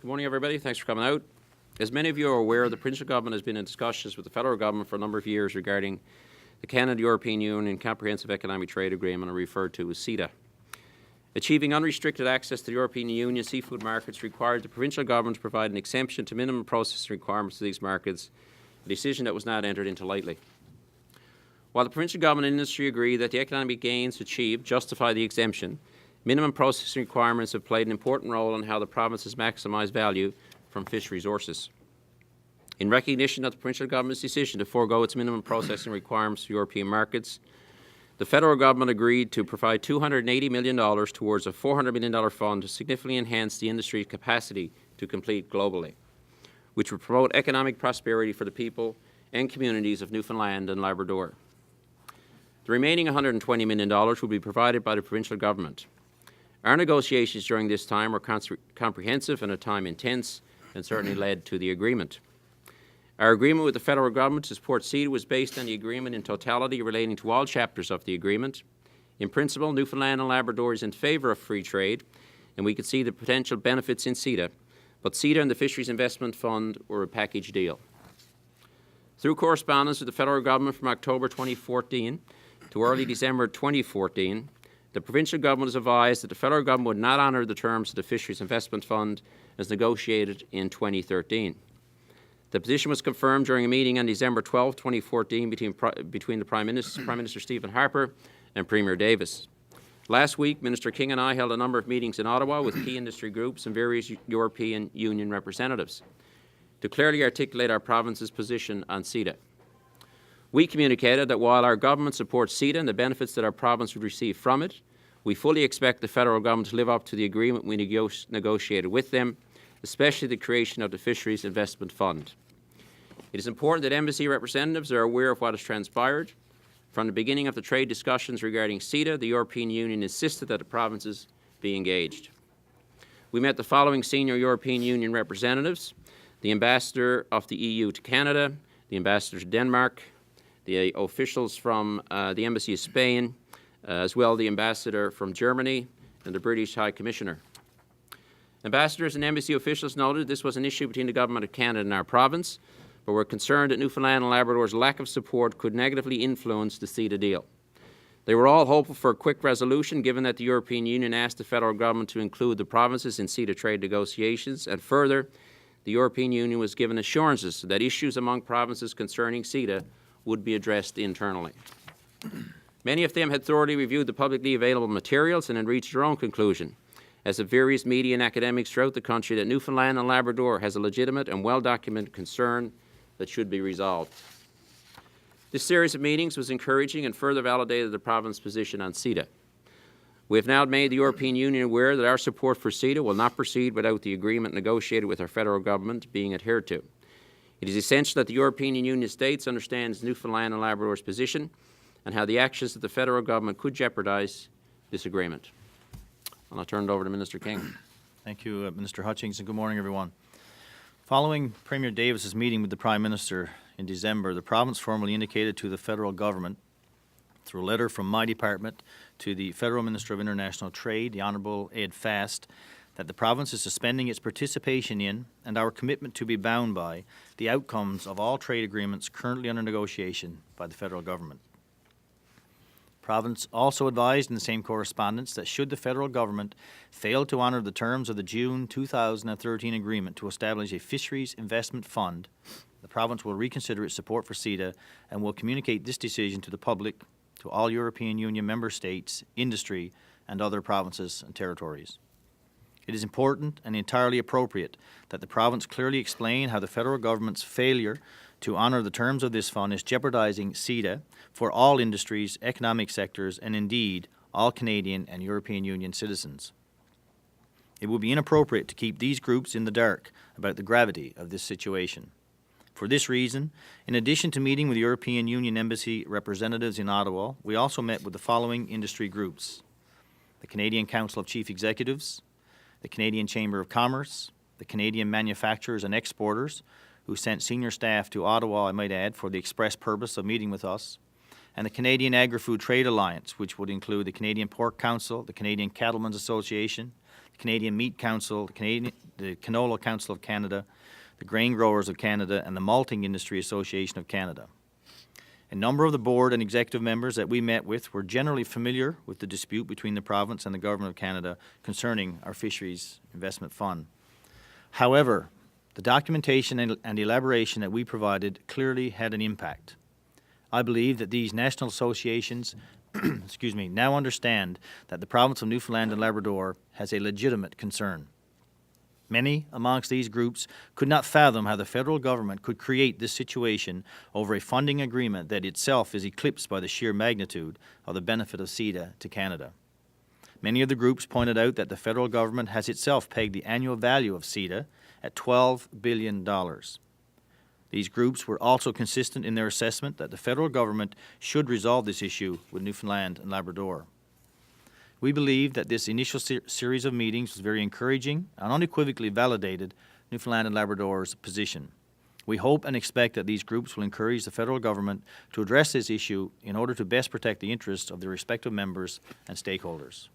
Good morning, everybody. Thanks for coming out. As many of you are aware, the Provincial Government has been in discussions with the Federal Government for a number of years regarding the Canada-European Union Comprehensive Economic Trade Agreement, referred to as CETA. Achieving unrestricted access to the European Union seafood markets required the Provincial Government to provide an exemption to minimum processing requirements to these markets, a decision that was not entered into lightly. While the Provincial Government and industry agree that the economic gains achieved justify the exemption, minimum processing requirements have played an important role in how the province has maximised value from fish resources. In recognition of the Provincial Government's decision to forego its minimum processing requirements for European markets, the Federal Government agreed to provide $280 million towards a $400 million fund to significantly enhance the industry's capacity to compete globally, which would promote economic prosperity for the people and communities of Newfoundland and Labrador. The remaining $120 million will be provided by the Provincial Government. Our negotiations during this time were comprehensive and at times intense, and certainly led to the agreement. Our agreement with the Federal Government to support CETA was based on the agreement in totality relating to all chapters of the agreement. In principle, Newfoundland and Labrador is in favour of free trade, and we could see the potential benefits in CETA, but CETA and the Fisheries Investment Fund were a package deal. Through correspondence with the Federal Government from October 2014 to early December 2014, the Provincial Government has advised that the Federal Government would not honour the terms of the Fisheries Investment Fund as negotiated in 2013. The position was confirmed during a meeting on December 12, 2014 between the Prime Minister Stephen Harper and Premier Davis. Last week, Minister King and I held a number of meetings in Ottawa with key industry groups and various European Union representatives to clearly articulate our province's position on CETA. We communicated that while our government supports CETA and the benefits that our province would receive from it, we fully expect the Federal Government to live up to the agreement we negotiated with them, especially the creation of the Fisheries Investment Fund. It is important that embassy representatives are aware of what has transpired. From the beginning of the trade discussions regarding CETA, the European Union insisted that the provinces be engaged. We met the following senior European Union representatives: the Ambassador of the EU to Canada, the Ambassador to Denmark, the officials from the Embassy of Spain, as well the Ambassador from Germany, and the British High Commissioner. Ambassadors and embassy officials noted this was an issue between the Government of Canada and our province, but were concerned that Newfoundland and Labrador's lack of support could negatively influence the CETA deal. They were all hopeful for a quick resolution, given that the European Union asked the Federal Government to include the provinces in CETA trade negotiations, and further, the European Union was given assurances that issues among provinces concerning CETA would be addressed internally. Many of them had thoroughly reviewed the publicly available materials and had reached their own conclusion, as have various media and academics throughout the country, that Newfoundland and Labrador has a legitimate and well-documented concern that should be resolved. This series of meetings was encouraging and further validated the province's position on CETA. We have now made the European Union aware that our support for CETA will not proceed without the agreement negotiated with our Federal Government being adhered to. It is essential that the European Union states understands Newfoundland and Labrador's position and how the actions of the Federal Government could jeopardise this agreement. And I'll turn it over to Minister King. Thank you, Minister Hutchings, and good morning, everyone. Following Premier Davis's meeting with the Prime Minister in December, the province formally indicated to the Federal Government, through a letter from my department to the Federal Minister of International Trade, the Honourable Ed Fast, that the province is suspending its participation in and our commitment to be bound by the outcomes of all trade agreements currently under negotiation by the Federal Government. The province also advised in the same correspondence that should the Federal Government fail to honour the terms of the June 2013 agreement to establish a Fisheries Investment Fund, the province will reconsider its support for CETA and will communicate this decision to the public, to all European Union member states, industry, and other provinces and territories. It is important and entirely appropriate that the province clearly explain how the Federal Government's failure to honour the terms of this fund is jeopardising CETA for all industries, economic sectors, and indeed all Canadian and European Union citizens. It would be inappropriate to keep these groups in the dark about the gravity of this situation. For this reason, in addition to meeting with European Union Embassy representatives in Ottawa, we also met with the following industry groups: the Canadian Council of Chief Executives, the Canadian Chamber of Commerce, the Canadian Manufacturers and Exporters, who sent senior staff to Ottawa, I might add, for the express purpose of meeting with us, and the Canadian Agri-Food Trade Alliance, which would include the Canadian Pork Council, the Canadian Cattlemen's Association, the Canadian Meat Council, the the Canola Council of Canada, the Grain Growers of Canada, and the Malting Industry Association of Canada. A number of the board and executive members that we met with were generally familiar with the dispute between the province and the Government of Canada concerning our Fisheries Investment Fund. However, the documentation and elaboration that we provided clearly had an impact. I believe that these national associations excuse me, now understand that the province of Newfoundland and Labrador has a legitimate concern. Many amongst these groups could not fathom how the federal government could create this situation over a funding agreement that itself is eclipsed by the sheer magnitude of the benefit of CETA to Canada. Many of the groups pointed out that the federal government has itself pegged the annual value of CETA at $12 billion. These groups were also consistent in their assessment that the federal government should resolve this issue with Newfoundland and Labrador. We believe that this initial series of meetings was very encouraging and unequivocally validated Newfoundland and Labrador's position. We hope and expect that these groups will encourage the federal government to address this issue in order to best protect the interests of their respective members and stakeholders.